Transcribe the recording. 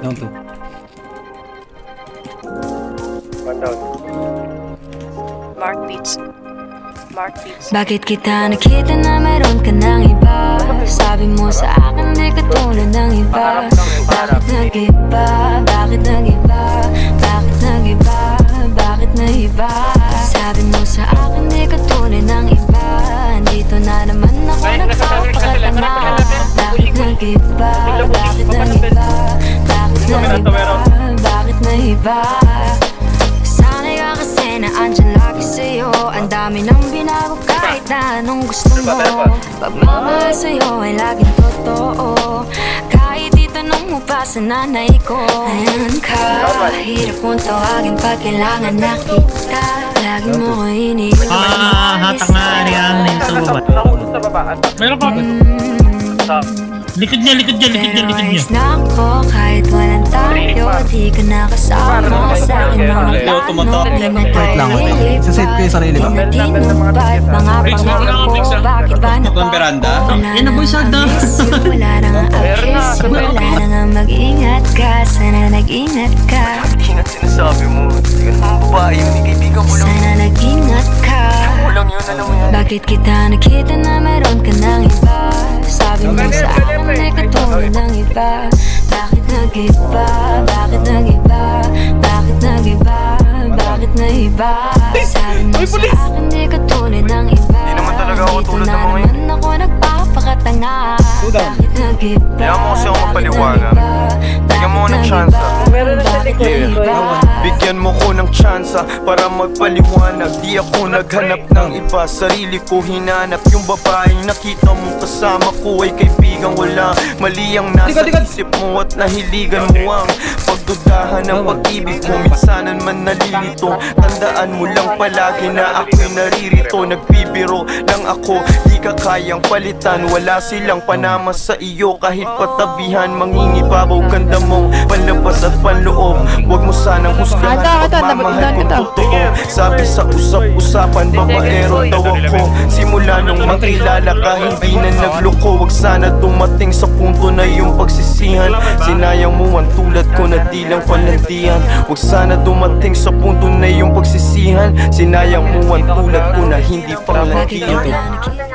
Down 2. One down. Mark Beats. Mark Beats. Bakit kita nakita na meron ka ng iba? Sabi mo sa akin di ka tulad ng iba. Bakit nag-iba? Bakit nag-iba? Bakit nag-iba? Bakit nag-iba? Sabi mo sa akin di ka tulad ng iba. Dito na naman ako nagpapakatanga. Bakit nag-iba? Bakit nag-iba? Bakit nag-iba? Bakit nag-iba? Sanay ka kasi na andyan lagi sa'yo. Ang dami nang binago kahit na anong gusto mo. Pagmamahal sa'yo ay laging totoo. Kahit itanong mo pa sa nanay ko. Ayan ka, hirap mong tawagin pag kailangan na kita. Lagi mo ko iniiwan. Hatang nga riyan na yung sa baba. Nahulog sa baba. Meron pa. Likod niya. Pero ayos na ako kahit walang tayo. Di ka nakasama sa akin mga plano. Di na tayo lilipat. Sa set ko yung sarili ba? Di na tinupad mga pangako. Bakit ba napako? Yan na boy sada. Wala na nga abis. Wala na nga mag-ingat ka. Sana nag-ingat ka. Ingat sinasabi mo. Hindi ka naman babae. May kaibigan ko lang. Sana nag-ingat ka. Walang yun, alam mo yan. Bakit kita nakita na meron ka ng iba? Sabi mo sa akin di ka tulad ng iba. Bakit nag-iba? Bakit nag-iba? Bakit nag-iba? Bakit nag-iba? Sabi mo sa akin di ka tulad ng iba. Di naman talaga ako tulad ng mga Dito na naman ako nagpapakatanga. Bakit nag-iba? Kaya mo kasi ako magpaliwanag. Bigyan mo ng chance. Meron na sa likod. Bigyan mo ko ng tsansa para magpaliwanag. Di ako naghanap ng iba, sarili ko hinanap. Yung babaeng nakita mo kasama ko ay kaibigan. Wala mali ang nasa isip mo at nahiligan mo ang pagdudahan ng pag-ibig ko. Minsanan man nalilito, tandaan mo lang palagi na ako'y naririto. Nagbibiro lang ako, di ka kayang palitan. Wala silang panama sa iyo kahit patabihan. Mangingibabaw ganda mong panlabas at panloob. Huwag mo sanang husgahan, pagmamahal kong totoo. Sabi sa usap-usapan, babaero daw ako. Simula nung makilala ka, hindi na nagloko. Huwag sana dumating sa punto na yung pagsisihan. Sinayang mo ang tulad ko na di lang palandian. Huwag sana dumating sa punto na yung pagsisihan. Sinayang mo ang tulad ko na hindi Bakit palandian. kita nakita